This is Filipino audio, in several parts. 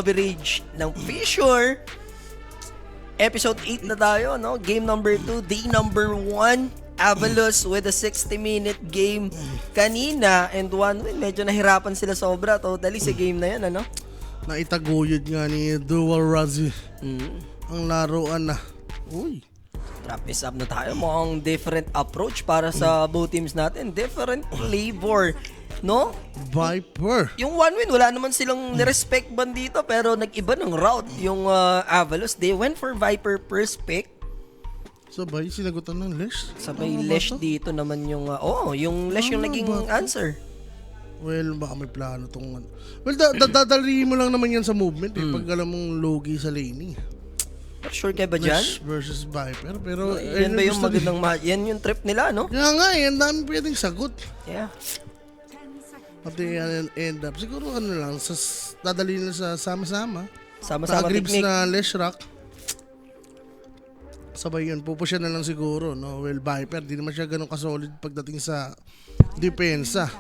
coverage ng Fissure. Episode 8 na tayo, no? Game number 2, day number 1. Avalos with a 60-minute game kanina and 1 win. Medyo nahirapan sila sobra totally sa game na yan, ano? Naitaguyod nga ni Dual Razzie ang laruan na. Uy. Wrap this up na tayo. Mukhang different approach para sa both teams natin. Different flavor, no? Viper. Yung 1 win, wala naman silang nirespect ban dito pero nag-iba ng route yung Avalos. They went for Viper first pick. Sabay, sinagutan ng Lesh. Sabay Lesh dito naman yung... yung Lesh yung naging answer. Well, baka may plano tong... Well, dadali mo lang naman yan sa movement Pag alam mong logi sa laning. Sure ka ba dyan? Lesh versus Viper. Pero... yan ba yung magandang yan yung trip nila, no? Kaya nga, ang dami pwedeng sagot. Yeah. Pati end up. Siguro ano lang, dadali nila sa sama-sama. Sama-sama Grips technique. na Lesh Rock. Sabay yun, pupusyan na lang siguro, no? Well, Viper, di naman siya ganun kasolid pagdating sa depensa.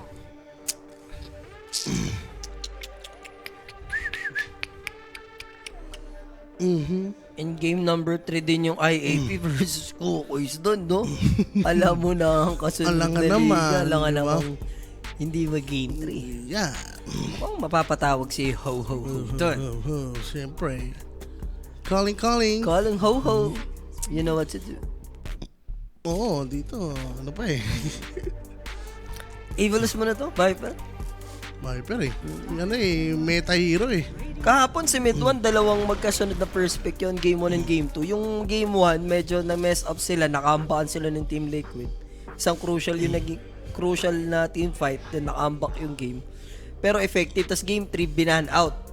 In game number 3 din yung IAP versus Kukoys doon, no? Alam mo na ang kasunod na liga. Alangan naman hindi mag-game 3. Yeah. Mukhang mapapatawag si Ho Ho Ho doon. Siyempre. Calling. Calling Ho Ho. You know what to do. Oo, dito. Ano pa eh. Avalos mo na to, Viper. Viper eh. Yan eh, meta hero eh. Kahapon si Mid 1, dalawang magkasunod na first pick yun, game 1 and game 2. Yung game 1, medyo na-mess up sila, nakaambaan sila ng Team Liquid. Isang crucial yung naging crucial na team fight, then nakaambak yung game. Pero effective, tas game 3, binan out.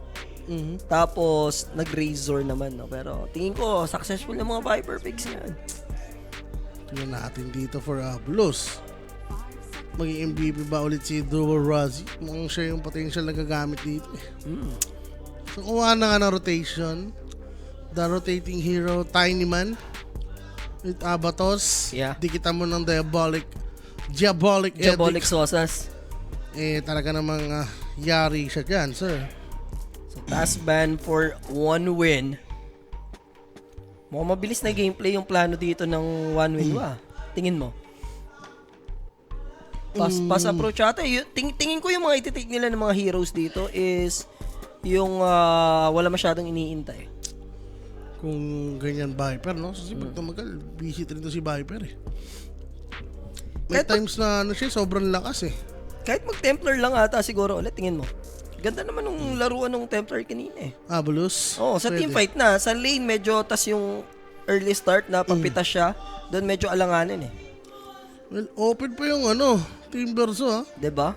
Tapos, nag-razor naman, no? Pero tingin ko, successful yung mga Viper picks na yan. Tingnan natin dito for Avalos. Maging MVP ba ulit si Dual Razzie? Mukhang siya yung potential na gagamit dito eh. So kuha na nga ng rotation. The rotating hero, Tiny Man with Abatos. Yeah. Dikita mo ng Diabolic Diabolic Edict. Sosas. Talaga namang yari siya dyan, sir. So, task ban for 1 win. Mukhang mabilis na gameplay yung plano dito ng 1 win wa. Tingin mo? Pass approach ata. Tingin ko yung mga ititik nila ng mga heroes dito is yung wala masyadong iniintay. Kung ganyan Viper, no? Kasi pag tumagal, busy rin to si Viper eh. May Kahit times na siya, sobrang lakas eh. Kahit mag-Templar lang ata siguro ulit, tingin mo. Ganda naman ng laruan ng Templar kanina eh. Avalos. Sa pwede. teamfight na. Sa lane medyo tas yung early start na papitas siya. Doon medyo alanganin eh. Well, open pa yung Team Verso ha. 'Di ba?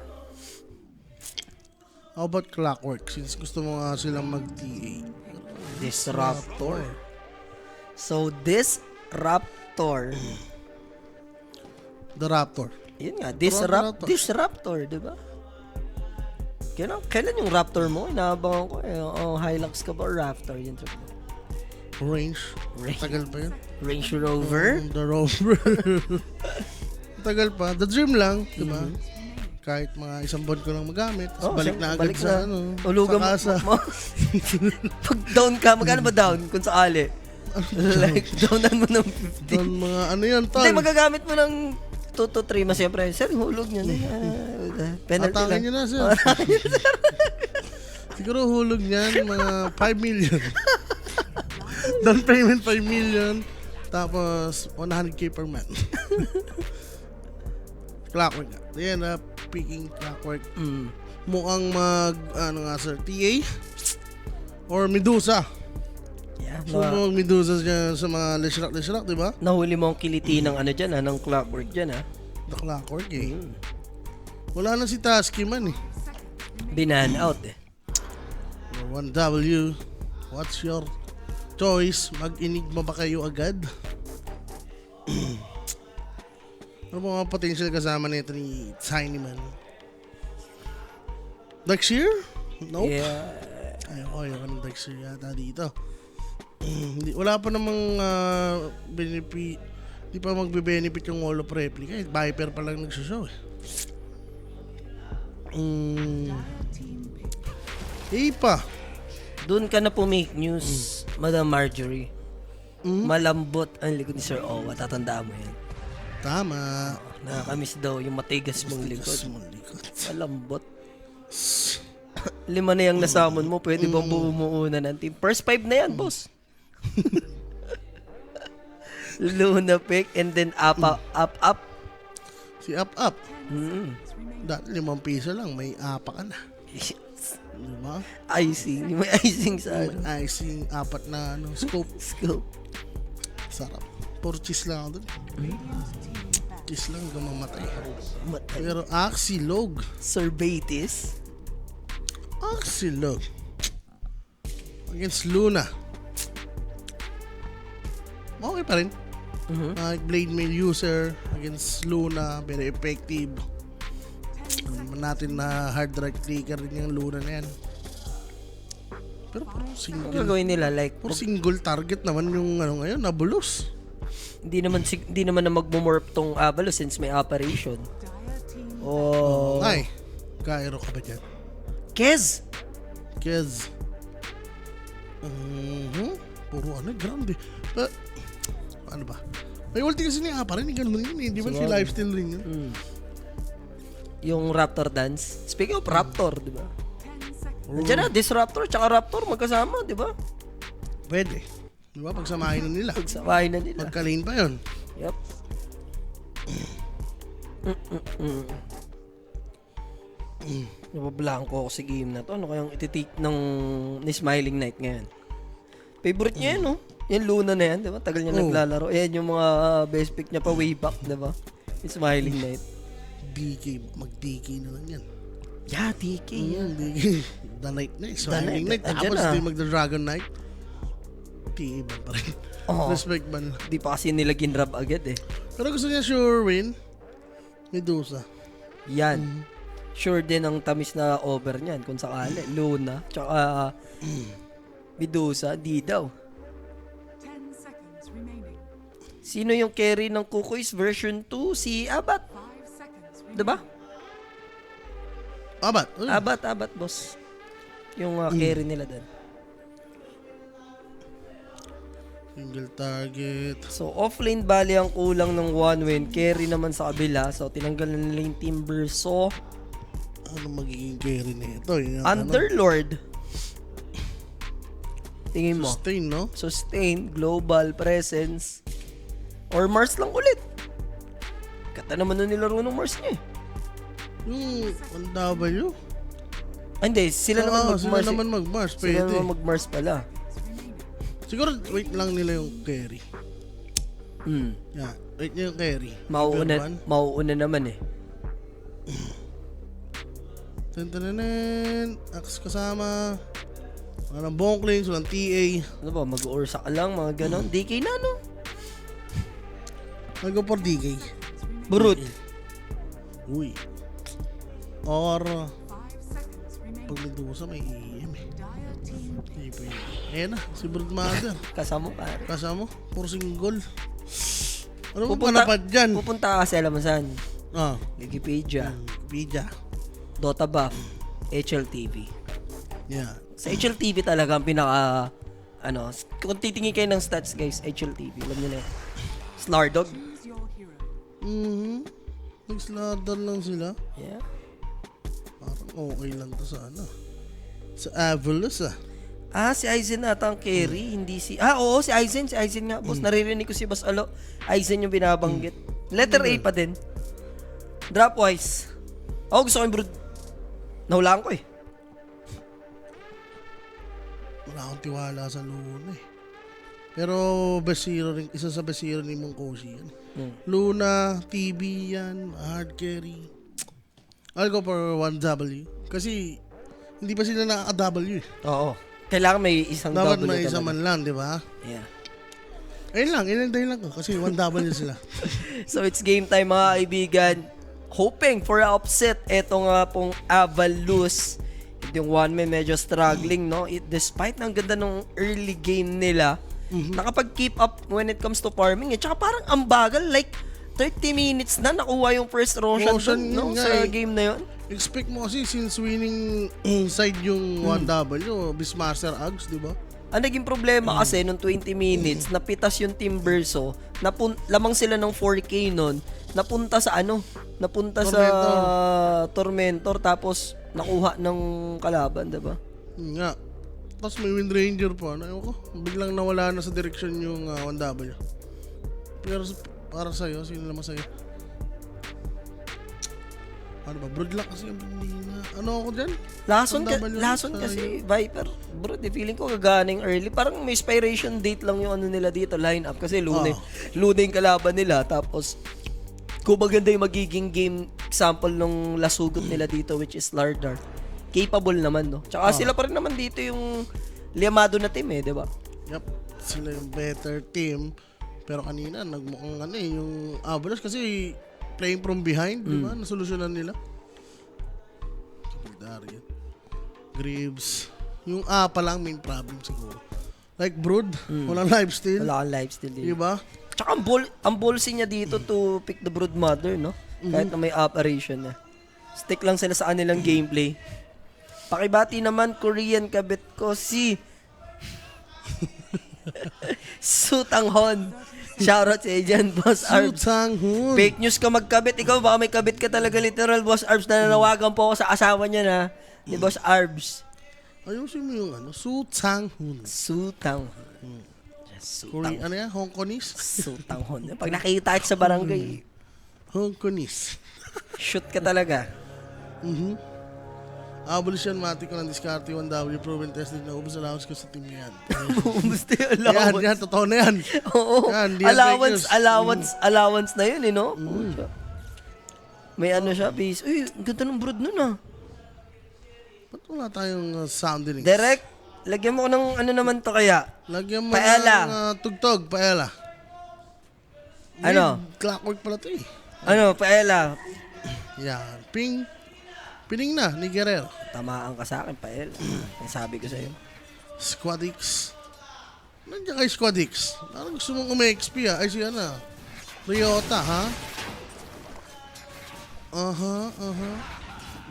How about Clockwork? Since gusto mo nga silang mag-TA. Disruptor. So, Disruptor. The Raptor. Yun nga, Raptor. Disruptor, di ba? Kailan yung Raptor mo? Inaabangan ko eh. Hilux ka ba or Raptor? Yun trip mo. Range. Tagal pa yun. Range Rover? The Rover. Tagal pa. The Dream lang, di ba? Kahit mga isang buwan ko lang magamit. Balik na agad sa Ulugan sa mo. Pag down ka, magkano ba down kung sakali? Like, downan mo ng 50. Doon mga yan, tol. Hindi, magagamit mo ng 2 to 3 mas siyempre. Sir, hulog nyo na. Penalty Atangin lang. nyo na, sir. Siguro hulog niyan, mga 5 million. Down payment 5 million. Tapos 100k per month. Clockwork. Ayan na, picking Clockwork. Mukhang sir, TA? Or Medusa. Yeah, So, Medusa dyan sa mga Leshrak, di ba? nahuli mo ang kiliti ng ng Clockwork dyan The Clockwork eh. Wala na si Tasky man eh. Binan out eh. 1W. What's your choice? Mag-enigma ba kayo agad? Ano ba mga potential kasama nito ni Tiny Man? Darkseer? Nope. Yeah. Ayaw ka ng Darkseer yata dito. Wala pa namang benefit. Di pa magbe-benefit yung Wall of Replica. Viper pa lang nagsushow eh. Ipa. Doon ka na po make news, Madam Marjorie. Malambot ang likod ni Sir Owa. Tatandaan mo yan. Tama. Nakakamiss daw yung matigas mong likod. Tigas mong likod. Malambot. 5 na yung nasamon mo. Pwede bang bumuuna ng team? First 5 na yan, boss. Luna pick and then up. Si Up. Mm. Dati 5 piso lang, may apa ka na. Diba? Icing. May icing sa ano. Icing, 4 na scope. Scoop. Sarap. Puro cheese lang ako dun. Cheese lang hanggang mamatay. Matay. Pero Axilog. Sir Betis. Axilog. Against Luna. Okay pa rin. Blade Mail user against Luna. Very effective. Naman natin na hard right clicker rin yung Luna na yan. Pero puro Ano single. gagawin nila? Like, Puro single target naman yung ngayon, nabulos. hindi naman na magmumorph tong Avalos since may operation. Oh. Ay, Cairo ka ba dyan? Kez. Kez. Puro grande. Ano ba? May ulti kasi niya pa rin, ganun yun eh. Di ba si lifestyle rin yun? Yung Raptor dance. Speaking of Raptor, di ba? Nandiyan na, Disruptor tsaka Raptor magkasama, di ba? Pwede. Di ba? Pagsamahin na nila. Pagsamahin na nila. Magka-lane pa yun. Yep. Nabablanko ako sa game na to. Ano kayang ititik ni Smiling Knight ngayon? Favorite niya yan, no? Yan Luna na yan, di ba? Tagal niya naglalaro. Yan yung mga best pick niya pa way back, di ba? Yung Smiling Knight. DK. Mag-DK na lang yan. Yeah, DK yan. DK. The Knight na eh. Smiling Knight. Knight. Andyan Tapos na. di mag-Dragon Knight. TE ban pa rin. Oo. Respect ban. Di pa kasi nila ginrab agad eh. Pero gusto niya sure win. Medusa. Yan. Sure din ang tamis na over niyan kung sakali. Luna, tsaka Medusa, di daw. 10 seconds remaining. Sino yung carry ng Kukoy's version 2? Si Abat. 5 seconds remaining. Diba? Abat. Abat, boss. Yung carry nila doon. Single target. So, offlane bali ang kulang ng 1 win. Carry naman sa kabila. So, tinanggal na nila yung Timber. So, Ano magiging carry na ito? Underlord. Tingin mo. Sustain, no? Sustain, global, presence, or Mars lang ulit. Kata naman na nilaro ng Mars niya eh. Yung 1W? Hindi, sila naman mag-Mars. Sila naman mag-Mars. Sila Pwede. naman mag-Mars pala. Siguro wait lang nila yung carry. Yeah, wait niya yung carry. Mauuna naman eh. Tantananan. Axe kasama. Walang bonklings, walang TA. Ano ba, mag-ursa ka lang, mga ganon. DK na, no? I'll go for DK. Brute. Uy. Or, 5 seconds remaining. pag Medusa may EM eh. Dire team Hindi pa yun. Ayan na, si Broodmother. Kasama pare. Kasama, puro single. Ano mo panapad dyan? Pupunta ka sa Alamasan. Wikipedia, Wikipedia. Dota Buff, HLTV. Yeah. Sa HLTV talaga ang pinaka, kung titingin kayo ng stats guys, HLTV, alam nyo na yun. Slardog. choose your hero. Nag-slaughter lang sila. Yeah. Parang okay lang to sa sa Avalos Si Aizen ata ang carry, hindi si... Oo, si Aizen nga, boss. Naririnig ko si Boss Alo. Aizen yung binabanggit. Letter A pa din. Dropwise. Gusto ko yung brood. Nahulaan ko eh. Wala akong tiwala sa Luna eh. Pero best hero rin, isa sa best hero ni Mongkoshi yan. Luna, TB yan, hard carry. I'll go for 1W. Kasi hindi pa sila nakaka-W eh. Oo. Kailangan may isang Dapat double may isa talaga. man lang, di ba? Yeah. Ayun lang ko. Kasi 1W sila. So it's game time mga kaibigan. Hoping for a upset. Ito nga pong Avalos. Yung one man medyo struggling, no? Despite ng ganda ng early game nila, nakapag-keep up when it comes to farming. Tsaka parang ang bagal, like 30 minutes na nakuha yung first Roshan Roshan dun, no? yun nga Sa eh. game na yun. Expect mo kasi since winning side yung 1W, Beastmaster Ags, di ba? Ang naging problema kasi nung 20 minutes, napitas yung Team Verso, lamang sila ng 4K nun, napunta sa Napunta sa Tormentor, tapos nakuha ng kalaban, diba? Nga. Tapos may Wind Ranger pa. Ayaw ko, biglang nawala na sa direksyon yung 1W. Pero para sa'yo, sino naman sa'yo? Ano ba? Broodlock kasi hindi na. Ano ako dyan? Lason 1W kasi, Viper. Bro, feeling ko gaganing early. Parang may expiration date lang yung ano nila dito, lineup. Kasi Luna yung kalaban nila. Tapos, kung maganda yung magiging game example nung lasugot nila dito, which is Lardar. Capable naman, no? Tsaka sila pa rin naman dito yung liamado na team, di ba? Yup. Sila yung better team. Pero kanina, nagmukhang yung Avalanche kasi playing from behind, di ba? Nasolusyonan nila. Darian. Greaves. Yung pa lang main problem siguro. Like Brood, walang lifesteal. Wala kang lifesteal Di dito. ba? Tsaka ang ballsy niya dito to pick the Brood Mother, no? Kahit na may operation na. Stick lang sila sa kanilang gameplay. Pakibati naman, Korean kabit ko si Sutanghon. Shoutout sa dyan, Boss Arbs. Sutanghon. Fake news ka magkabit. Ikaw baka may kabit ka talaga literal, Boss Arbs. Nananawagan po ako sa asawa niya na ni Boss Arbs. Ayusin mo yung Sutanghon. Sutanghon. Korean, ano yan? Hong Kongese? Sutanghon. Pag nakita ka sa barangay, Hong Kongese. shoot ka talaga. Abolition matic ko ng diskarte 1W proven tested na ubos allowance ko sa team yan. Bumusta yung allowance. Yan, totoo na yan. Oo. Yan, di yan fake news. Allowance na yun, no? May ano siya, base. Uy, ang ganda ng brood nun, ah. Ba't wala tayong sounding? Direct, lagyan mo ko ng ano naman to kaya. Lagyan mo Paella. ng tugtog, paella. Ano? Clockwork pala ito eh. Ano, paella. Yan. Pining na ni Guerrero. Tamaan ka sa akin, paella. May sabi ko sa'yo. Squadix. Nandiyan kay Squadix. Parang gusto mong umi-XP Ay siya na. Ryota, ha?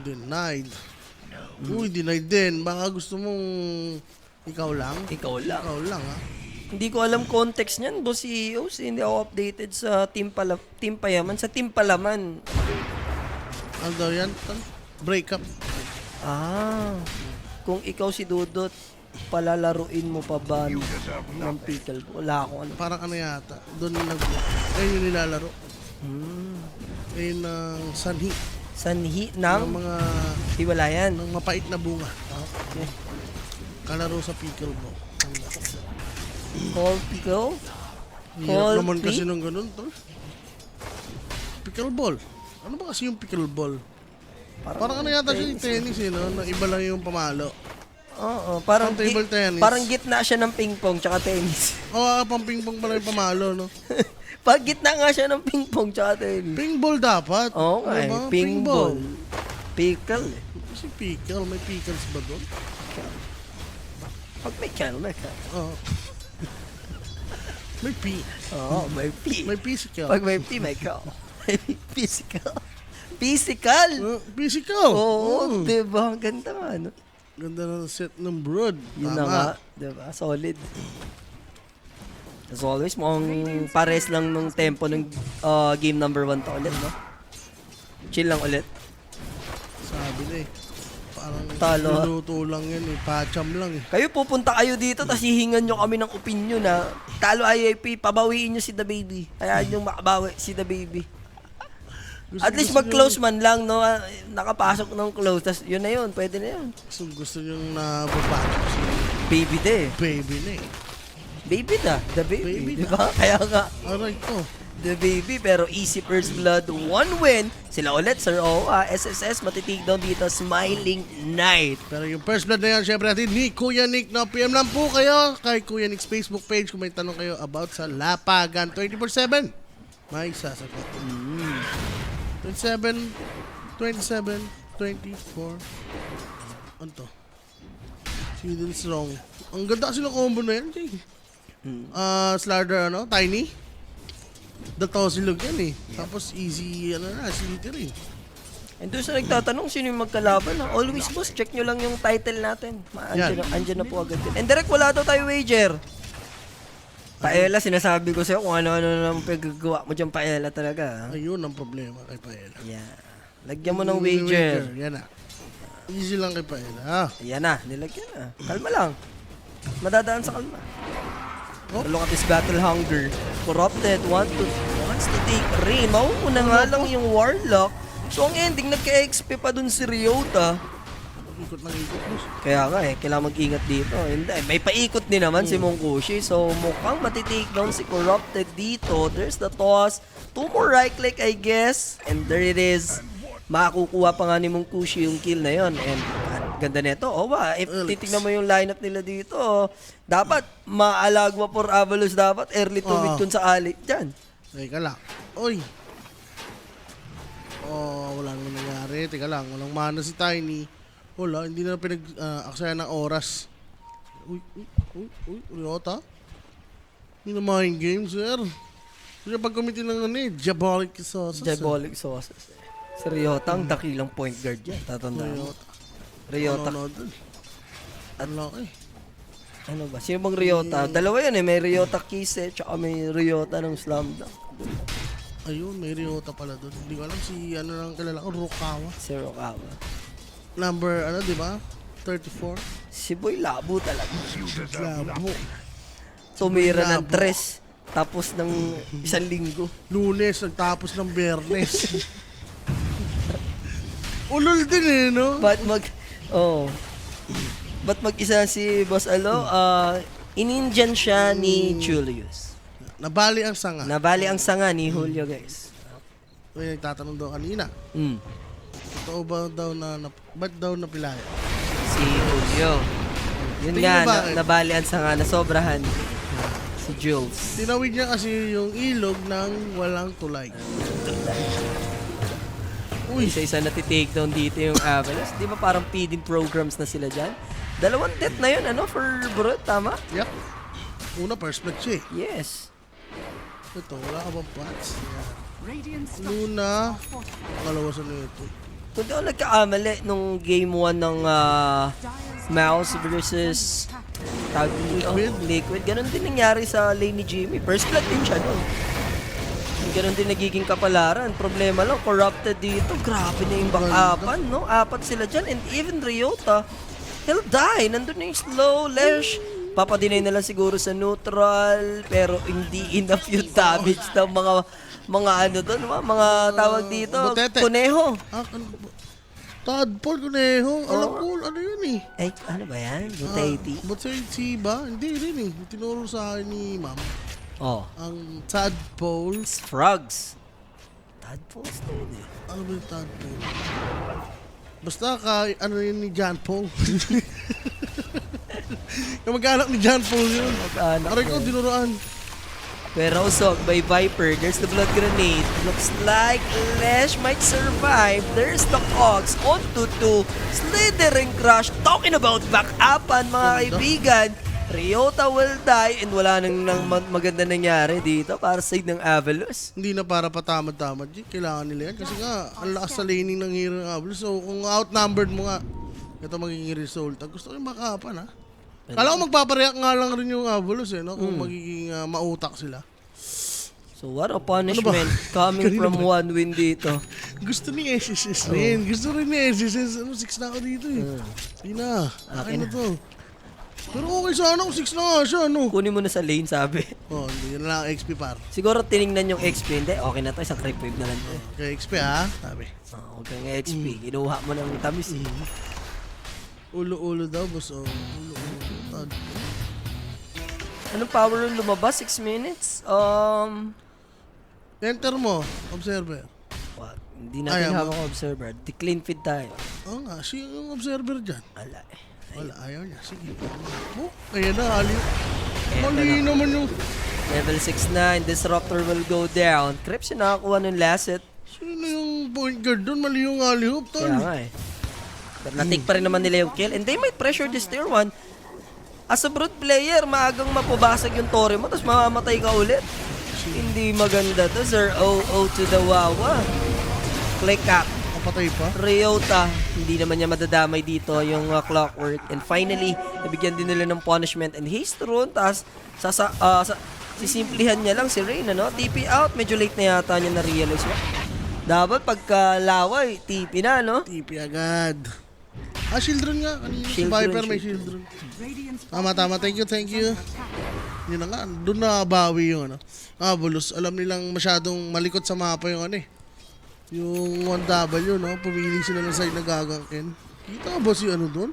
Denied. Uy, denied din. Baka gusto mong ikaw lang. Ikaw lang. Ikaw lang, ha? Hindi ko alam context niyan, boss CEOs. Hindi ako updated sa team Payaman. Sa team Palaman. Ano daw yan? Breakup. Kung ikaw si Dudot, palalaruin mo pa ba ng pickle? Wala akong ano. Parang ano yata. Doon ayun yung nilalaro. Ayun ang sanhi. Sanhi Ng ng mga hiwalayan. ng mapait na bunga. Okay. Kalaro sa pickleball. Call pickle? Hirap naman Pick? kasi nung ganun, tol. Pickleball. Ano ba kasi yung pickleball? Parang ano yata siya yung tennis, no? Na iba lang yung pamalo. Oo, parang Ang table tennis. Parang gitna siya ng ping-pong tsaka tennis. Pang ping-pong pala yung pamalo, no? Pag gitna nga siya ng ping-pong tsaka tennis. Pingball dapat. Oo nga eh, Diba? ping-ball. Pickle eh. Kasi pickle, may pickles ba doon? Pag may helmet ka. Oo. May Oo, may P. May physical. Pag may P, may ka. May physical. Physical? Physical. Oo, diba? Ang ganda nga, no? Ganda ng set ng brood. Yun na nga, diba? Solid. As always, mukhang pares lang nung tempo ng game number 1 to ulit, no? Chill lang ulit. Sabi na eh. Parang Talo, ha? luluto lang yan eh. Pacham lang eh. Kayo pupunta kayo dito, tapos hihingan nyo kami ng opinion, na talo IIP, pabawiin nyo si The Baby. Hayaan nyo makabawi si The Baby. At least mag-close man lang, no? Nakapasok ng close, tas yun na yun, pwede na yun. Gusto nyong nababato si Baby de. baby na eh. Baby na, The Baby, Baby di ba? Kaya nga, Aray ko. The Baby, pero easy first blood, 1 win. Sila ulit, Sir Owa, SSS, matitig down dito, Smiling Knight. Pero yung first blood na yan, syempre natin ni Kuya Nick. No, PM lang po kayo kay Kuya Nick's Facebook page kung may tanong kayo about sa Lapagan 24/7. May sasagot. 27, 24. Ano to? Hidden Strong. Ang ganda kasi ng combo na yan, Jay. Slardar, Tiny. Daltosilog yan eh. Tapos easy, slither eh. And doon sa nagtatanong, sino yung magkalaban? Ha? Always, boss, check nyo lang yung title natin. Andyan na po agad yun. And direct, wala daw tayo wager. Paella, sinasabi ko sa'yo kung ano-ano na pagagawa mo dyan, Paella talaga. Ha? Ayun ang problema kay Paella. Yeah. Lagyan mo ng wager. Yan na. Easy lang kay Paella. Ha? Ayan na, nilagyan na. Kalma lang. Madadaan sa kalma. Oh. Look at this battle hunger. Corrupted, wants to take Rain. Mauuna nga lang yung Warlock. So ang ending, nagka-XP pa dun si Ryota. Ikot ng ikot, boss. Kaya nga kailangan mag-ingat dito. Hindi, may paikot din naman si Mongkushi. So mukhang matitake down si Corrupted dito. There's the toss. 2 more right click, I guess. And there it is. Makakukuha pa nga ni Mongkushi yung kill na yon. And ganda nito. Oh, if titignan mo yung lineup nila dito, dapat maalagwa for Avalos dapat. Early to mid kung sakali. Diyan. Teka lang. Oy. Oh, wala nang nangyari. Teka lang, walang mana si Tiny. Wala, hindi na pinag-aksaya ng oras. Uy, Ryota? Hindi na mind game, sir. Hindi na pag-committee ng diabolic sauces. Diabolic sauces. Si Ryota, ang dakilang point guard yan. Tatandaan mo. Ryota. Ano dun? Ang laki. Ano ba? Sino bang Ryota? Dalawa yan May Ryota Kise, tsaka may Ryota ng Slam Dunk. Ayun, may Ryota pala dun. Hindi ko alam si ano lang kilala ko, Rukawa. Si Rokawa. Number, di ba? 34. Si Boy labo talaga. Labo. Tumira ng Labo. 3. Tapos ng 1 linggo. Lunes, nagtapos ng Bernes. Ulol din no? Ba't mag-isa si Boss Alo? Inindian siya ni Julius. Nabali ang sanga. Nabali ang sanga ni Julio, guys. May nagtatanong daw kanina. Totoo ba daw ba't daw napilaya? Si Julio. Yun Tingin nga, mo bakit? nabali ang sanga, nasobrahan si Jules. Tinawid niya kasi yung ilog ng walang tulay. Uy, Isa-isa na take down dito yung Avalanche. Di ba parang feeding programs na sila dyan? 2 death na yun, for Brut, tama? yep. Una, first blood siya eh. Yes. Ito, wala ka bang pots? Radiant structures Luna, are fortified. kalawa sa nito. Kung di ako nagkakamali nung game 1 ng Mouse versus Liquid, ganun din nangyari sa lane ni Jimmy. First blood din siya nun. Ganun din nagiging kapalaran. Problema lang, Corrupted dito. Grabe na yung back-upan, no? 4 sila dyan. And even Ryota, he'll die. Nandun na yung slow, Lesh. Papadinay na lang siguro sa neutral. Pero hindi enough yung damage ng mga ano doon, mga tawag dito. Butete. Kuneho. Tadpole, Kuneho. Alam ko, ano yun eh. Eh, ano ba yan? Butete? Ba't sa Chiba? Hindi rin eh. Tinuro sa akin ni ma'am. Oh. Ang tadpole. Frogs. Tadpoles na yun eh. Ano ba yung tadpole? Basta ano yun ni John Paul. Kamag-anak ni John Paul yun. Kamag-anak Aray ko, yun. dinuruan. Pero usog by Viper. There's the blood grenade. Looks like Lesh might survive. There's the Cogs on 2-2. Slithering Crush. Talking about back-upan, mga kaibigan. Ryota will die and wala nang maganda nangyari dito para sa side ng Avalos. Hindi na para patamad-tamad. Kailangan nila yan. Kasi nga, ang lakas sa laning ng hero ng Avalos. So, kung outnumbered mo nga, ito magiging result. Gusto ko yung makapan, ha? Kala ko magpapareact nga lang rin yung Avalos, no? Kung magiging mautak sila. So what a punishment coming Kanina from one win dito. Gusto ni SSS rin. Gusto rin ni SSS. 6 na ako dito eh. Sige na. Akin na to. Pero okay sana kung 6 na nga siya, no? Kunin mo na sa lane, sabi. Oh, hindi na lang XP par. Siguro tiningnan yung XP. Hindi, okay na to. Isang creep wave na lang to. Okay, XP ha? Sabi. Huwag kang XP. Kinuha mo ng tamis eh. Ulo-ulo daw, boss. Oh, ulo-ulo. Anong power room lumabas? 6 minutes? Enter mo, observer. What? Hindi natin Ayaw hawak ang observer. Di-clean feed tayo. Oo nga, siya yung observer dyan. Ala eh. Wala, ayaw niya. Sige. Oh, ayan na, Ali. Mali naman yung... Level 6-9. Disruptor will go down. Crips yung nakakuha ng last set. Sino yung point guard doon? Mali yung Ali Hoop, tol. Kaya nga eh. Pero natik pa rin naman nila yung kill. And they might pressure this tier 1. As a brute player, maagang mapabasag yung tore mo, tapos mamamatay ka ulit. Hindi maganda to, sir. 0-0 to the Wawa. Click up. Patay pa. Ryota, hindi naman niya madadamay dito yung Clockwork. And finally, nabigyan din nila ng punishment and haste rune. Tapos, sisimplihan niya lang si Rain, ano? TP out, medyo late na yata niya na-realize. Dapat pagkalaway, TP na, no? TP agad. Shield rune nga. Kanina si Shield Viper rune, may shield shield rune. Radiant's Tama. Thank you. Yun na nga. Doon na bawi yung ano. Bulos. Alam nilang masyadong malikot sa mapa yung ano eh. Yung 1W, no? Pumili sila ng side na gagangkin. Kita ba si ano doon?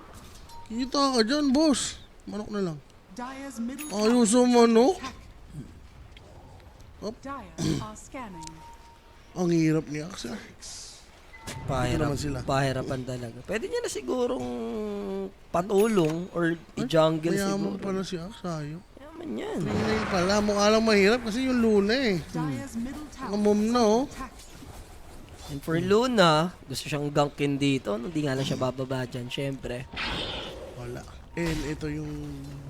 Kita ka dyan, boss. Manok na lang. Dire's middle Ayos ang manok. Dire are scanning. Ang hirap niya. Kasi naman sila. Pahirapan talaga. Pwede niya na sigurong patulong or i-jungle mayaman siguro. pala siya. Sayo. Yaman yan. Ngayon pala. Mukha lang mahirap kasi yung Luna eh. Dire's middle tower. Ang mom na oh. And for Luna, gusto siyang gankin dito. Hindi nga lang siya bababa dyan, syempre. Wala. And ito yung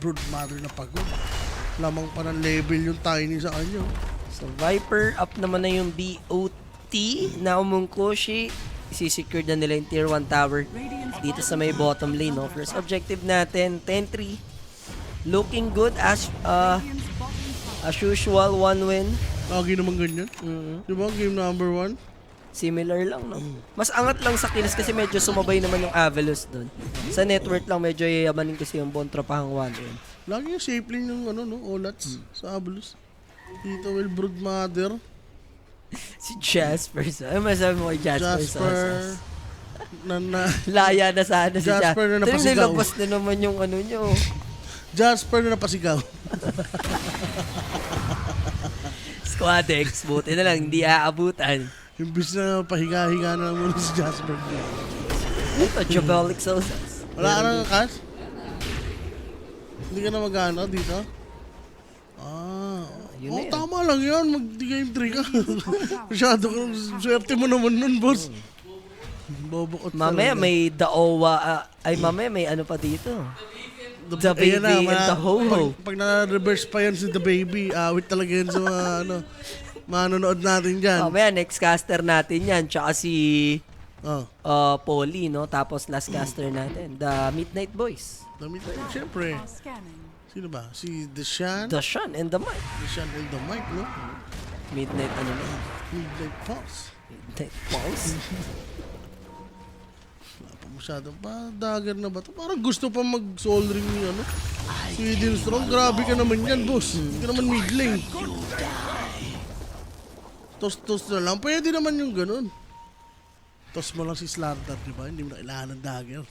brood mother na pagod. Lamang pa ng level yung tiny sa kanya. So Viper, up naman na yung BOT na Umungkoshi. Isisecure na nila yung tier 1 tower dito sa may bottom lane. No? First objective natin, 10-3. Looking good as usual, 1 win. Lagi naman ganyan. Diba? Game number 1. Similar lang, no? Mas angat lang sa kills kasi medyo sumabay naman yung Avalus doon. Sa network lang, medyo yayamanin kasi yung buong tropahang 1 win. Lagi yung safe lane yung ano, no? Olats sa Abalus. Dito will brood mother. Si Jasper, ay masabi mo kay Jasper. Jasper. Laya na sana si Jasper na napasigaw. Nilabas na naman yung ano nyo. Jasper na napasigaw. Squad X, buti na lang, hindi aabutan. Imbis na pahiga-higa na lang muna si Jasper. Ito, Jabalic Sosas. Wala ka nang cash? Hindi ka na mag-ano dito? Yun na yan. Tama lang yan. Mag-game 3 ka. Masyado ka. Swerte mo naman nun, boss. Bobokot Mamaya may Daowa, mamaya may ano pa dito. The Ayan Baby and the Ho-Ho. Pag na-reverse pa yan si The Baby, awit talaga yan sa mga ano, manonood natin dyan. Mamaya next caster natin yan, tsaka si Oh, Polly, no? Tapos last caster natin, The Midnight Boys. damit tayo. Siyempre. Are scanning. Sino ba? Si Deshaun? The Shun and the Mic. Deshaun and the Mike, no? Midnight ano na? Midnight Pulse. Midnight Pulse. Wala pa masyado pa. Dagger na ba ito? Parang gusto pa mag-soul ring ni ano. Sweden Strong. Grabe ka naman yan, boss. Hindi ka naman mid lane. Toss na lang. Pwede naman yung ganun. Toss mo lang si Slardar, di ba? Hindi mo na kailangan ng dagger.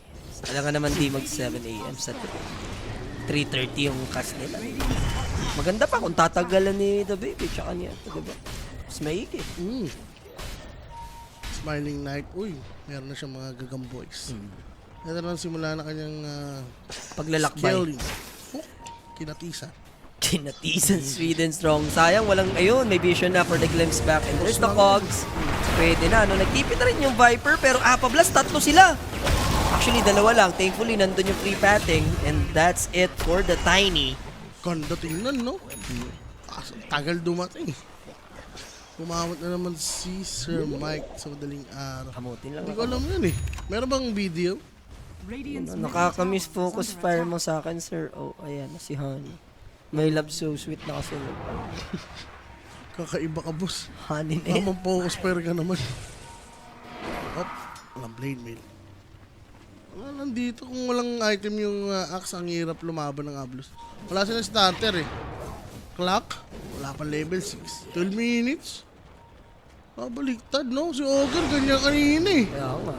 Alam nga naman di mag 7 a.m. sa 3:30 yung cast nila. Maganda pa kung tatagalan ni The Baby tsaka niya ito, diba? Mas maigi. Smiling Knight. Uy, meron na siyang mga gagamboys. Ito na simula na kanyang Paglalakbay. scaling. Oh, kinatisa. Kinatisan Sweden Strong. Sayang, walang, ayun, may vision na for the glimpse back. And there's the Cogs. Pwede na, no? Nagtipid na rin yung Viper, pero Apablas, 3 sila. Actually, 2 lang. Thankfully, nandun yung free patting. And that's it for the Tiny. Ganda tingnan, no? Tagal dumating. Kumamot na naman si Sir Mike sa madaling araw. Kamutin lang Hindi ko ako. alam yun eh. Meron bang video? Radiant's Nakakamiss focus fire mo sa akin, sir. Oh, ayan, si Honey. My love so sweet na kasi. Kakaiba ka, boss. Honey na yan. Tamang focus fire ka naman. Op, walang blade mail. Nandito kung walang item yung axe, ang hirap lumaban ng Ablus. Wala silang starter eh. Clock, wala pa level 6. 12 minutes. Baliktad, no? Si Ogre, ganyan kanina eh. Kaya nga.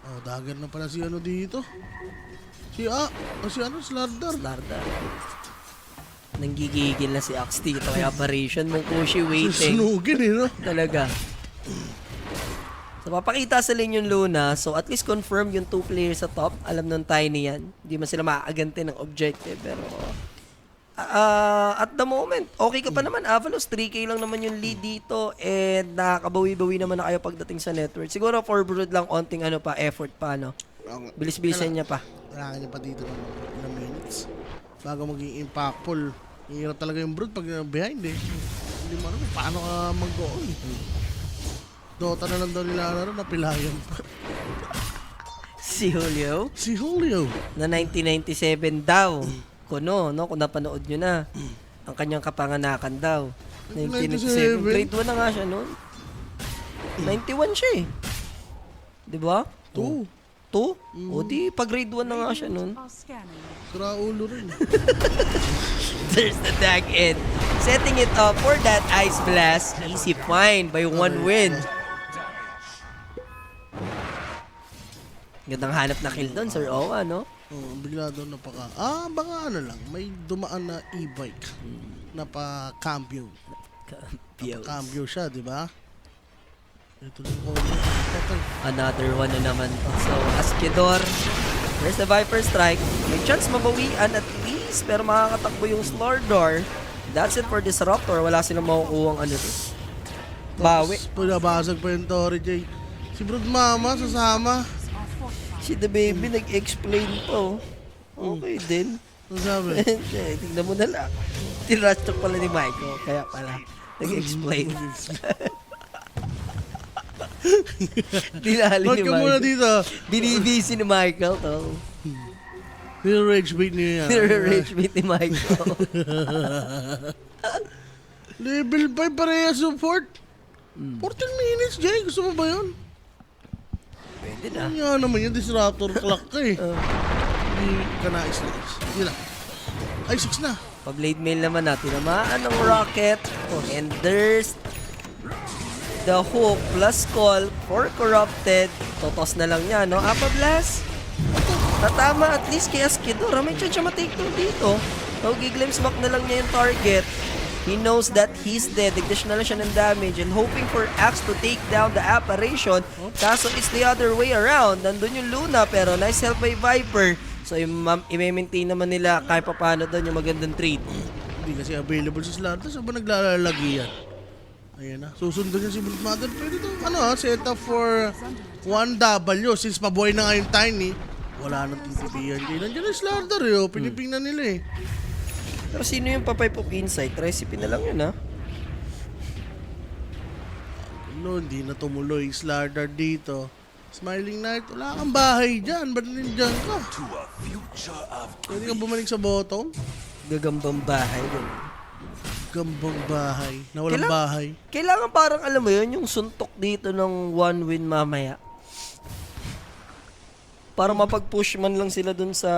Oh, dagger na pala si ano dito. Si ano, Slardar. Larda. Nanggigigil na si Axe dito. Kaya operation mong Kushi waiting. Sunugin eh, no? Talaga. So, papakita sa lane yung Luna. So, at least confirm yung 2 players sa top. Alam ng Tiny yan. Hindi man sila maaagante ng objective. Pero, at the moment, okay ka pa naman. Avalos, 3K lang naman yung lead dito. And nakakabawi-bawi naman na kayo pagdating sa network. Siguro, for Brood lang, onting effort pa, no? Bilis-bilisan niya pa. Kailangan niya pa dito ng ilang minutes. Bago maging impactful. Hirap talaga yung Brood pag behind eh. Hindi mo alam kung paano ka mag-go on. Dota na lang daw nilalaro, napilayan pa. Si Julio Si Julio. na 1997 daw. Kuno, no? Kung napanood nyo na. Ang kanyang kapanganakan daw. 1997. 1997. Grade 1 na nga siya noon. 91 siya eh. Di ba? 2. 2? O di, pag grade 1 na nga siya noon. Are scanning. Sira ulo rin. There's the tag in. Setting it up for that Ice Blast. Easy find by one win. Gandang hanap na kill doon, Sir Owa, no? Oh, bigla doon napaka... baka ano lang. May dumaan na e-bike. Napa-cambio. Pios. Cambio siya, di ba? Ito din ko. Another one na naman. So, Askidor. There's the Viper Strike. May chance mabawian at least, pero makakatakbo yung Slordor. That's it for Disruptor. Wala silang makukuha ang ano to. Bawi. Pinabasag pa yung Tori J. Si Brood Mama sasama. Are fortified. Si The Baby nag-explain po. Okay din. Ano sabi? Tingnan mo na lang. Tinrush talk pala ni Michael. Kaya pala, nag-explain. Dinali Huwag ni ka muna Michael. dito. Binibisi ni Michael to. Nire-rage bait niyo yan. Nire-rage bait ni Michael. Level 5 pareha support. 14 minutes, Jay. Gusto mo ba yun? Pwede na. Yan naman yung disruptor clock ka eh. Hindi ka na islice. Hindi na. Ay, 6 na. Pa-blade mail naman natin. Tinamaan ng rocket. And there's the hook plus call for corrupted. Totos na lang niya, no? Apa blast? Tatama at least kay Askidor. May chance siya ma-take down dito. So, giglimpse back na lang niya yung target. He knows that he's dead. Nagdash na lang siya ng damage and hoping for Axe to take down the apparition. Kaso it's the other way around. Nandun yung Luna pero nice help by Viper. So, i-maintain naman nila kahit pa paano doon yung magandang trade. Hindi kasi available sa slot. Saan ba naglalagi yan? Ayan na. Susundan niya si Blood Mother. Pwede ito, set up for 1W. Since mabuhay na nga yung Tiny, wala nang TTP yan. Nandiyan yung Slaughter eh. Piniping na nila eh. Pero sino yung pa-pipe of insight? Recipe na lang yun, ha? No, hindi na tumuloy. Slaughter dito. Smiling Knight, wala kang bahay dyan. Ba't nandiyan ka? Pwede kang bumalik sa bottom? Gagambang bahay. Ganun. Gambang bahay. Na walang bahay. Kailangan parang alam mo yun, yung suntok dito ng one win mamaya. Para mapag-push man lang sila dun sa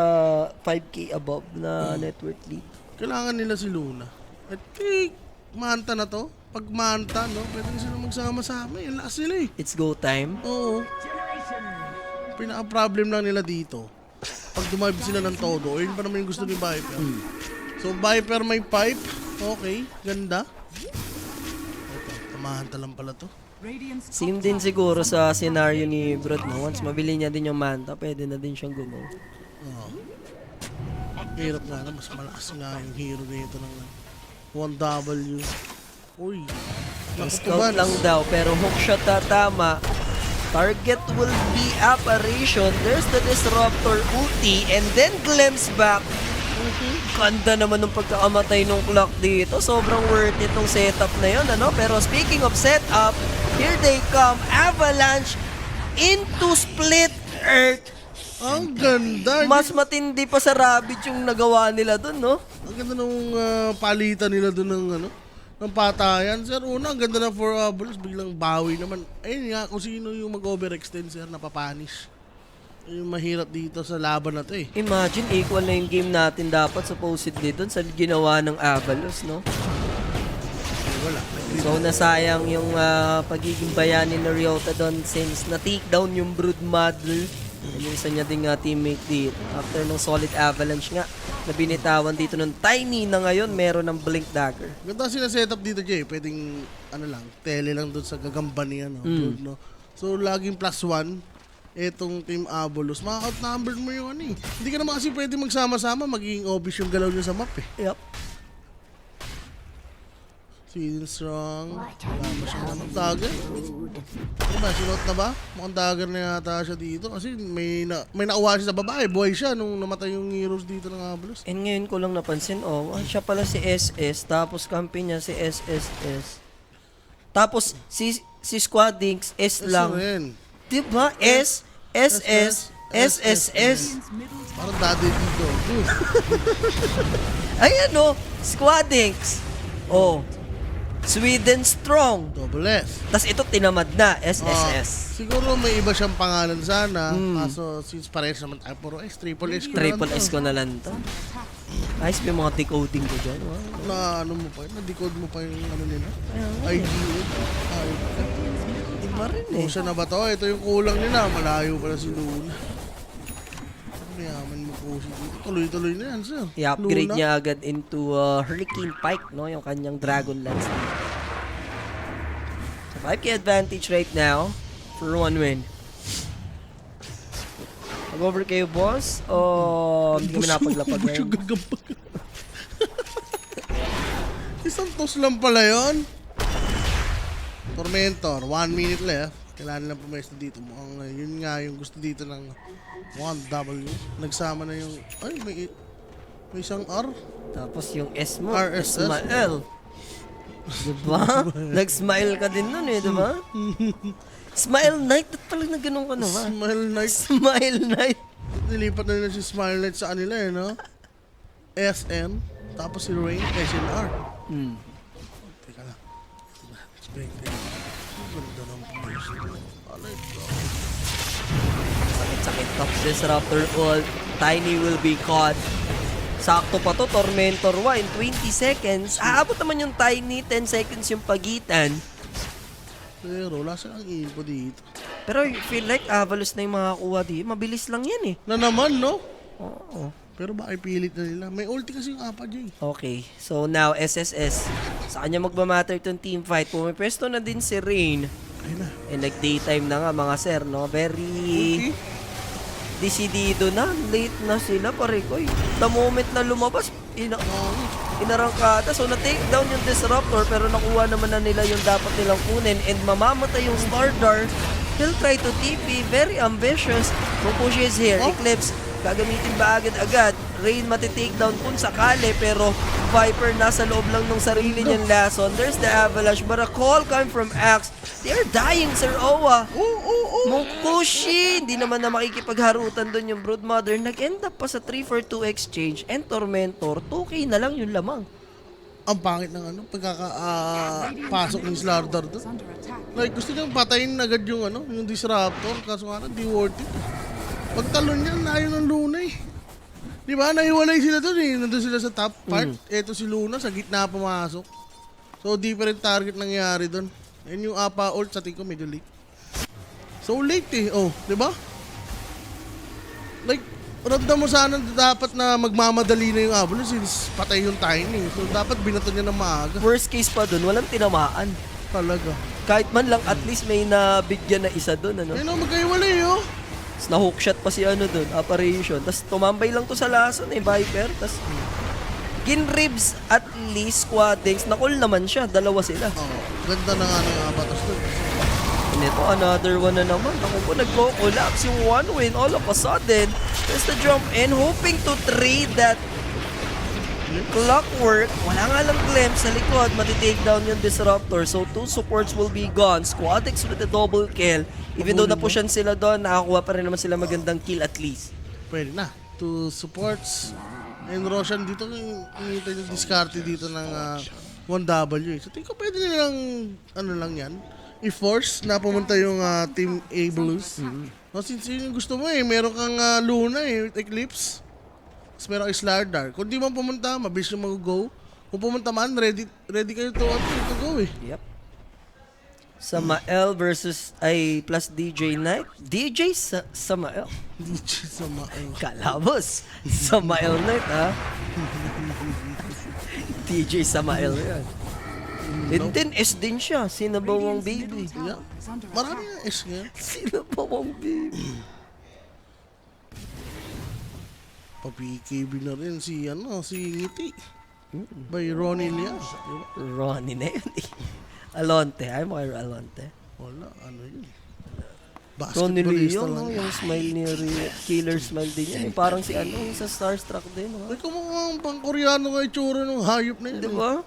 5K above na network league. Kailangan nila si Luna. At Manta na to. Pag Manta, no? Pwede sila magsama-sama. Yan lakas nila eh. It's go time. Oo. Pinaka-problem lang nila dito. Pag dumive sila ng todo, yun pa naman yung gusto ni Viper. So, Viper may pipe. Okay, ganda. Ito, tamahanta lang pala to. Radiant's top Same din siguro sa scenario ni Brot, no? Once mabili niya din yung Manta, pwede na din siyang gumawa. Oo. Hirap nga na, mas malakas nga yung hero nito ng 1W. Uy. Scout lang daw, pero hook shot tatama. Target will be apparition. There's the disruptor ulti and then glimpse back. Ganda naman ng pagkakamatay ng clock dito. Sobrang worth it ng setup na yun, ano? Pero speaking of setup, here they come. Avalanche into Split Earth. Ang ganda. Mas matindi pa sa Rabbit yung nagawa nila dun, no? Ang ganda nung palitan nila doon ng ng patayan. Sir, una, ang ganda na for Bulls. Biglang bawi naman. Ayun nga, kung sino yung mag-overextend, sir, napapanish. Yung mahirap dito sa laban na to eh. Imagine, equal na yung game natin dapat supposedly dun sa ginawa ng Avalos, no? Wala. So, nasayang yung pagiging bayani ni Ryota doon since na-take down yung Brood Mother. Yung isa niya ding teammate dito. After ng solid avalanche nga, na binitawan dito ng Tiny na ngayon meron ng Blink Dagger. Ganda sila setup dito, Jay. Pwedeng, tele lang doon sa gagamba niya, no? Brood, no? So, laging +1. Etong Team Avalos, maka-outnumbered mo yung eh. Hindi ka naman kasi pwede magsama-sama, magiging obvious yung galaw nyo sa map eh. Yep. Feeling strong. Wala ba siya ng dagger? Ano ba, sunod na ba? Mukhang dagger na yata siya dito kasi may nakuha siya sa babae. Buhay siya nung namatay yung heroes dito ng Avalos. And ngayon ko lang napansin, siya pala si SS, tapos kampi niya si SSS. Tapos, si Squadinks, S S lang. rin. Diba? S, SS, SSS. Radiant's middle tower Parang daddy dito. Ayan o, Squadinks. Oh, Sweden Strong. Double S. Tapos ito tinamad na, SSS. Siguro may iba siyang pangalan sana. Kaso since parehas naman tayo puro S, triple S ko na lang Triple to. S ko na lang to. Ayos pa yung mga decoding ko dyan. Wow. Na ano mo pa, na-decode mo pa yung ano nila. IGO. Iba rin eh. Siya na ba to? Ito yung kulang nila. Malayo pala si Luna. Mayaman mo po si dito. Tuloy-tuloy na yan, sir. I-upgrade Luna. niya agad into Hurricane Pike, no? Yung kanyang Dragon Lance. So 5k advantage right now for 1 win. Mag-over kayo, boss? O hindi kami napaglapag Boss yung ngayon? gagambag. Isang toss lang pala yun. Tormentor, 1 minute left. Kailangan lang pumesto dito. Mukhang yun nga yung gusto dito ng 1W. Nagsama na yung... Ay, may isang R. Tapos yung S mo, RSS. Ismael. Diba? Nag-smile ka din nun eh, diba? Smile Night, ba't pala na ganun ka naman? Smile Knight. Smile Night. Nilipat na nila si Smile Knight sa kanila eh, no? SN. Tapos si Rain, SNR. Hmm. Teka lang. Expect it. Ganda ng pwesto. Alay ko. Sakit top disruptor ult. Tiny will be caught. Sakto pa to, Tormentor 1 in 20 seconds. Aabot naman yung Tiny, 10 seconds yung pagitan. Pero wala silang info dito. Pero I feel like Avalos na yung makakuha dito. Mabilis lang yan eh. Na naman, no? Oo. Pero baka ipilit na nila. May ulti kasi yung Apa, Jay. Okay, so now SSS. Sa kanya magmamatter itong team fight. Pumipwesto na din si Rain. Ayun na. And nag-daytime na nga mga sir, no? Very Okay. decidido na. Late na sila, pare ko. The moment na lumabas, inarangkada. So, na-take down yung Disruptor, pero nakuha naman na nila yung dapat nilang kunin. And mamamatay yung Stardar. He'll try to TP. Very ambitious. Pupush is here. Eclipse. Gagamitin ba agad-agad? Rain matitake down kung sakali, pero Viper nasa loob lang ng sarili niyang lason. There's the Avalanche, but a call coming from Axe. They're dying, Sir Owa. Mukushi! Hindi naman na makikipagharutan doon yung Broodmother. Nag-end up pa sa 3-for-2 exchange. And Tormentor, 2k na lang yung lamang. Ang pangit ng ano, pasok ng Slardar doon. is under attack. Like, gusto niyang patayin agad yung ano, yung Disruptor. Kaso nga, di worth it. Pagtalon niya, layo ng Luna eh. Di ba? Nahiwalay sila doon eh. Nandun sila sa top part. Eto si Luna, sa gitna pumasok. So, different target nangyari doon. Yan yung Apa ult sa tingin ko medyo late. So, late eh. Oh, di ba? Like, ramdam mo sana dapat na magmamadali na yung Avalanche since patay yung Tiny. So, dapat binato niya ng maaga. Worst case pa doon, walang tinamaan. Talaga. Kahit man lang, at least may nabigyan na isa doon, ano? Ayun o, magkahiwalay oh. Tapos na-hookshot pa si ano doon, Apparition. Tapos tumambay lang to sa lason eh, Viper. Tapos Ginribs at least Squadings, na-call naman siya. Dalawa sila. Oh, ganda na nga ng Abatos doon. And ito, another one na naman. Ako po, nagko-collapse yung one win. All of a sudden, there's the jump in, hoping to trade that Clockwork. Wala nga lang glimpse sa likod. Matitake down yung Disruptor. So, 2 supports will be gone. Squadix with a double kill. Even though napushan sila doon, nakakuha pa rin naman sila magandang kill at least. Pwede na. 2 supports. And Roshan dito, yung discarte dito ng 1W. So, tingin ko pwede nilang, ano lang yan, i-force na pumunta yung Team A Blues. No, since yun yung gusto mo eh, meron kang Luna eh, with Eclipse. Tapos meron kang Slardar. Kung di man pumunta, mabilis yung mag-go. Kung pumunta man, ready kayo to go eh. Yep. Samael versus plus DJ Knight. DJ Samael. DJ sama. Kalabos. Samael Knight, ha? DJ Samael yan. And then S din siya. Sinabawang baby. Yeah. Marami nga S ngayon. Sinabawang baby. Pa-PKB na rin si Ngiti. By Ronnie Lian. Ronnie na yun eh. Alonte. Ay mo kay Alonte. Wala, ano yun. Ronnie Basketballista Leon, lang. no? Yung smile ni Killer smile din yan. Eh, parang si yung sa Starstruck din, no? Ay, kung mga pang-Koreano nga itsura ng hayop na yun. Di ba?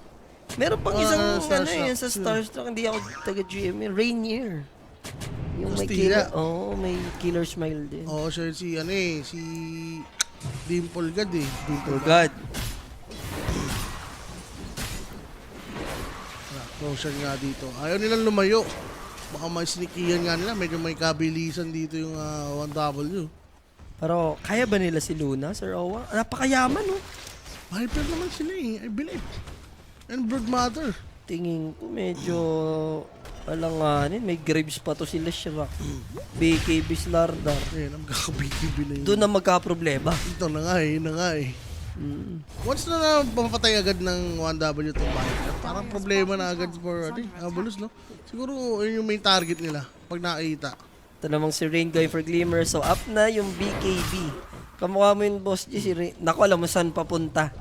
Meron pang isang Starstruck. sa Starstruck, hindi ako taga-GMA, Rainier. Yung may Castilla. killer, may killer smile din. Oo, siya si si Dimple God eh. Dimple Oh God. Motion nga dito. Ayaw nilang lumayo. Baka may sneakihan nga nila. Medyo may kabilisan dito yung 1W. Pero kaya ba nila si Luna, Sir Owa? Napakayaman, no? Viper naman sila eh. I believe. And Broodmother. Tingin ko medyo alanganin. May graves pa to sila Shrock. BKB Slardar. Ayan, ang kakabigibig na yun. Doon na magka-problema. Ito na nga eh, Once na mapatay agad ng 1W itong Viper, parang problema na agad for Abulus, no? Siguro yun yung main target nila pag nakita. Ito namang si Rain going for Glimmer. So up na yung BKB. Kamukha mo yung boss G, si Rain. Naku, alam mo saan papunta.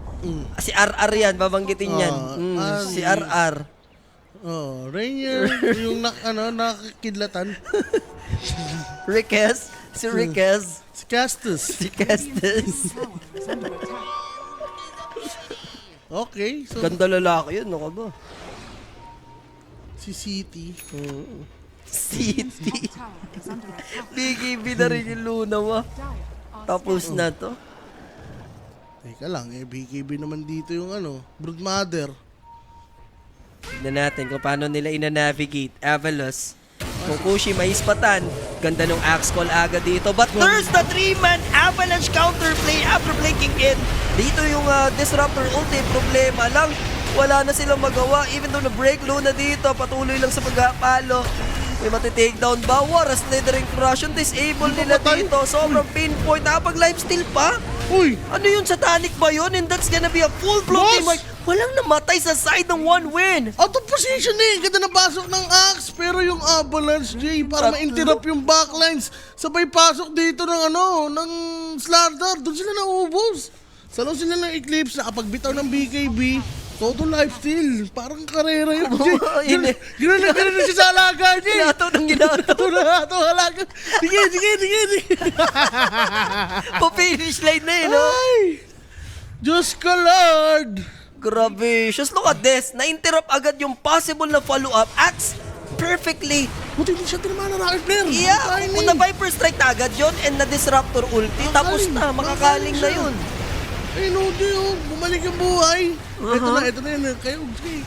Si RR yan, babanggitin yan. Si RR. Oh, Rainier, yung nakakidlatan. Riquez. Si Riquez. Si Castus. Si Castes. Tower is under attack. Okay, so Ganda lalaki yun, no ka ba? si City. City. Tower is under attack. BKB na rin yung Luna mo. Dire are Tapos na to. Teka lang, BKB naman dito yung Broodmother. Tignan natin kung paano nila ina-navigate. Avalos. Kukushi may ispatan. Ganda nung axe call agad dito. But there's the 3-man avalanche counterplay after blinking in. Dito yung Disruptor ulti. Problema lang. Wala na silang magawa. Even though na-break Luna dito, patuloy lang sa pagkapalo. May matitake down ba? War, a slithering crush. Yung disable nila Patay. dito. Sobrang pinpoint. Nakapag-lifesteal pa. Uy! Ano yun? Satanic ba yun? And that's gonna be a full-blown Boss! team wipe. Walang namatay sa side ng 1 win. Out of position eh! Ganda na pasok ng Axe, pero yung Avalanche, Jay, para Tatlo. ma-interrupt yung backlines. Sabay pasok dito ng ng Slardar. Doon sila naubos. Salong sila ng Eclipse, nakapagbitaw ng BKB. Total lifesteal. Parang karera yun, Jay. Yun eh. Gano'n na siya sa alaga, Jay. Ginataw ng ginataw. Ito na, ito alaga. Sige. Pa-finish line na eh, no? Ay! Diyos ka, Lord! Grabe. Just look at this. Na-interrupt agad yung possible na follow-up. Axe perfectly. Buti hindi siya tinamaan na rocket player. Yeah. Tiny. Kung na-Viper Strike na agad yun and na-Disruptor ulti, tapos na. Makakaling na yun. Ay, no, bumalik yung buhay. Ito na yun. Kayo, sige.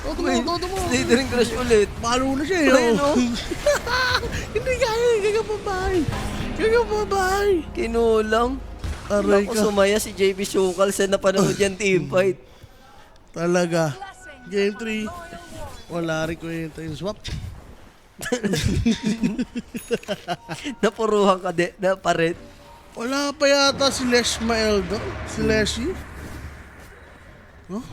Toto mo. Slithering crush ulit. Malo na siya, Ayun, yo. oh. Hindi kaya, gagapabay. Kinulang. Aray Ako ka. sumaya si JB Shukal sa napanood yan team fight. Talaga. Game 3. Wala rin kwenta yung swap. Napuruhan ka na pa rin. Wala pa yata si Lesh Maeldo. Si Leshy. Huh?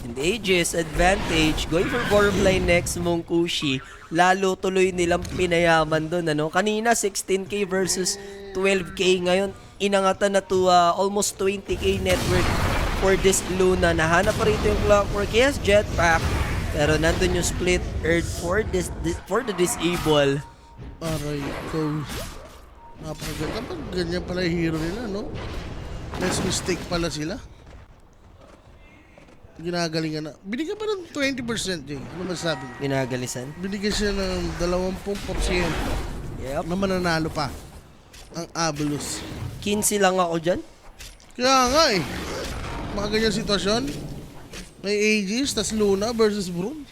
And Aegis, advantage, going for Gorbline next, Mongkushi. Lalo tuloy nilang pinayaman doon, ano? Kanina, 16k versus 12k. Ngayon, inangatan na to almost 20k network for this Luna. Nahanap pa rito yung Clockwork. Yes, jetpack. Pero nandun yung split earth for the disable. Aray ko. Napakaganda. Pag ganyan pala yung hero nila, no? Less mistake pala sila. Ginagalingan na. Binigyan pa ng 20%, Jay. Ano masasabi mo? Ginagalisan. Binigyan siya ng 20% Yep. na mananalo pa ang Abulus. 15 lang ako dyan. Kaya nga eh. Mga ganyan sitwasyon. May Aegis, tas Luna versus Broom.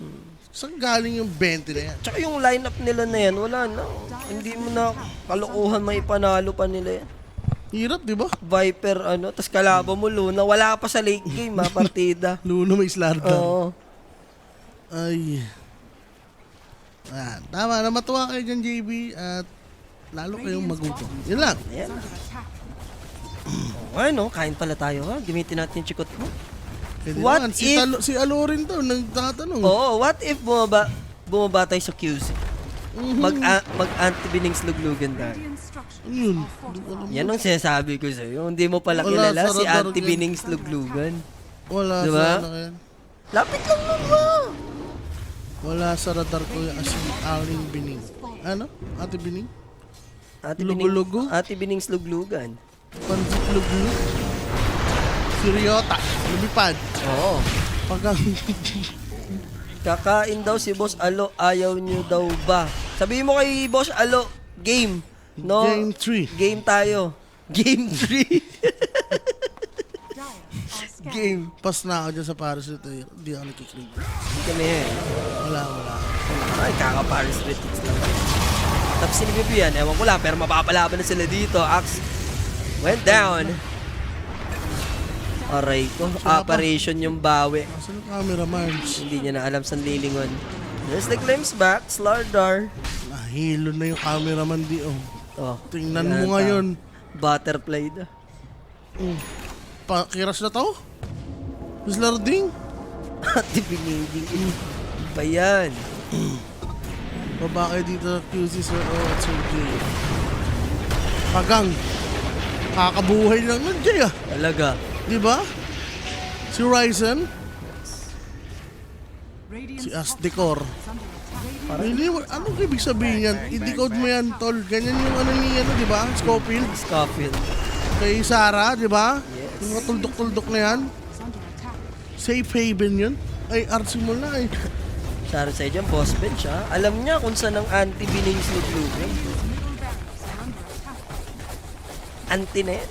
Saan galing yung 20 na yan? Tsaka yung lineup nila na yan, wala na. Hindi mo na kalokohan may panalo pa nila yan. Hirap, di ba? Viper, tas kalaban mo Luna, wala ka pa sa late game, partida. Luna may Slardar. Oo. Ay. Tama na matuwa kayo dyan, JB. At lalo kayong magutom. Yun lang. Ayan. Ano, kain pala tayo ha. Gamitin natin yung chikot mo. Pwede What naman. if- Si Alorin to, nagtatanong. Oo, what if bumaba tayo sa QC? Mag-anti-bining sluglugan tayo. Radiant structures Yun. are fortified. Yan ang sinasabi ko sa'yo. Hindi mo pala Wala kilala sa si radar anti-bining sluglugan. Wala Diba? sa yan. Lapit lang nun mo. Wala sa radar ko yung si Aling Bining. Ano? Ate Bining? Ate-bining Lugo-lugo? Ate-bining sluglugan. Pansit luglo? Si Si Ryota, lumipad. Oo. Pagka... Kakain daw si Boss Alo, ayaw nyo daw ba? Sabihin mo kay Boss Alo, game. No? Game 3. Game tayo. Game 3. Dire are scattered. Game. Pas na ako dyan sa Paris Retail. Hindi ako nakikrig. Hindi kami eh. Wala. Ay, kaka-Paris Retics lang. Tapos sinibibiyan, ewan ko lang, pero mapapalaban na sila dito. Axe went down. Aray ko, operation yung bawi. Asan yung cameraman? Hindi niya na alam saan lilingon. There's the glimpse back, Slardar. Nahilo na yung cameraman di oh. Oh, Tingnan yan mo ta. ngayon. Butterfly na. Pakiras na to? Miss Larding? Ate biniging. Pa yan. Baba kayo dito QC Sir O at Sir J. Pagang. Kakabuhay lang nun Jay ah. Talaga. Di ba? Si Ryzen, Radiant's si Asdecor. under attack. Hindi, anong ibig sabihin yan? I-decode mo yan, tol. Ganyan yung ano ni, ano, di ba? Scofield. Scofield. Kay Sarah, di ba? Yes. Yung mga tuldok-tuldok na yan. Is under attack. Safe haven yun. Ay, arts mo na eh. Sarah sa dyan, boss bench ha. Alam niya kung saan ang anti-binings ni Blueprint. Middle barracks are under attack. Anti na yan.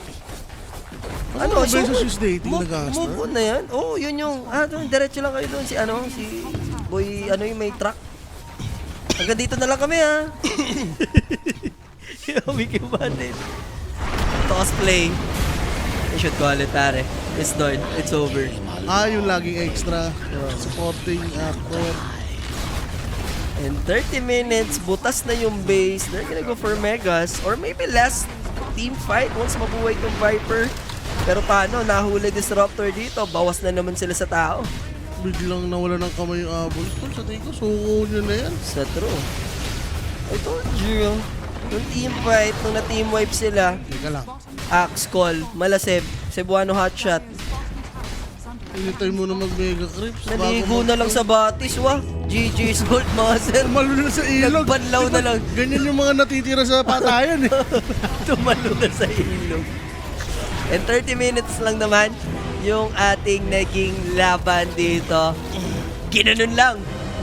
Ano, so, beses is dating na gaster? move on na yan. Oo, yun yung, diretso lang kayo doon. Si boy, yung may truck. Hanggang dito na lang kami, ha. Wiki bandit. Toss play. I should call it, pare. It's done. It's over. Yung laging extra. Supporting actor. In 30 minutes, butas na yung base. They're gonna go for Megas. Or maybe last team fight once mabuhay yung Viper. Pero paano? Nahuli Disruptor dito. Bawas na naman sila sa tao. Biglang nawala ng kamay yung abol. Tol, sa tingin ko, suko nyo na yan. Sa true. I told you. Yung team fight, nung na-team wipe sila, Teka lang. Axe Call, Malaseb, Cebuano Hotshot. Initay mo na mag-mega creeps. Naligo na lang sa batis, wah. GG's Gold, mga sir. Malo na sa ilog. Nagbanlaw na lang. Ganyan yung mga natitira sa patayan eh. Tumalo na sa ilog. And 30 minutes lang naman yung ating naging laban dito. Ginanon lang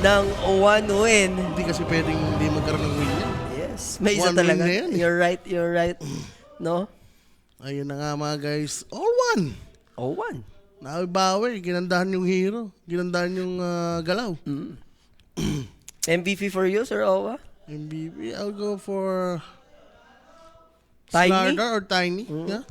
ng 1 win. Hindi kasi pwedeng hindi magkaroon ng win yan. Yes, may isa One win talaga. na yan eh. You're right. No? Ayun na nga mga guys. All one. 0-1. Nakibawi. Ginandahan yung hero. Ginandahan yung galaw. MVP for you, Sir Owa? MVP, I'll go for Tiny? Slardar or Tiny. Yeah.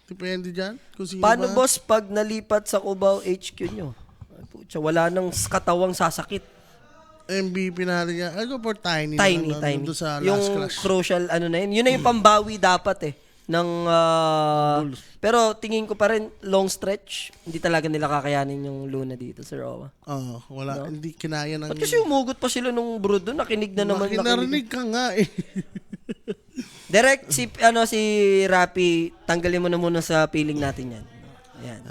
Depende dyan. Kung sino Paano ba. boss pag nalipat sa Cubao HQ nyo? Ay, putya, wala nang katawang sasakit. MVP natin yan. I'll go for Tiny. Tiny. Doon sa Yung last clash. crucial ano na yun. Yun na yung pambawi dapat eh. Bulls. Pero tingin ko pa rin long stretch, hindi talaga nila kakayanin yung Luna dito, Sir Owa. Oo, wala. Hindi kinaya ng... Ba't kasi umugot pa sila nung brood doon? Nakinig na naman. Narinig ka nga eh. Direct, si Rapi, tanggalin mo na muna sa piling natin yan. Ayan.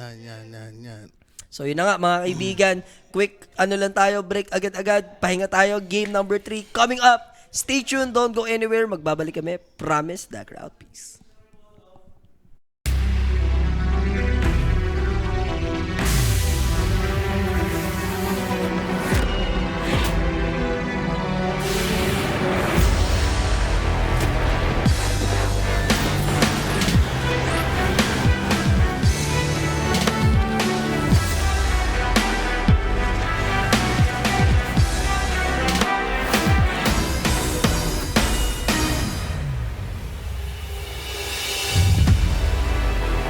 Yan. So yun na nga mga kaibigan, quick lang tayo, break agad-agad, pahinga tayo, game number 3 coming up. Stay tuned, don't go anywhere, magbabalik kami, promise, the crowd, peace.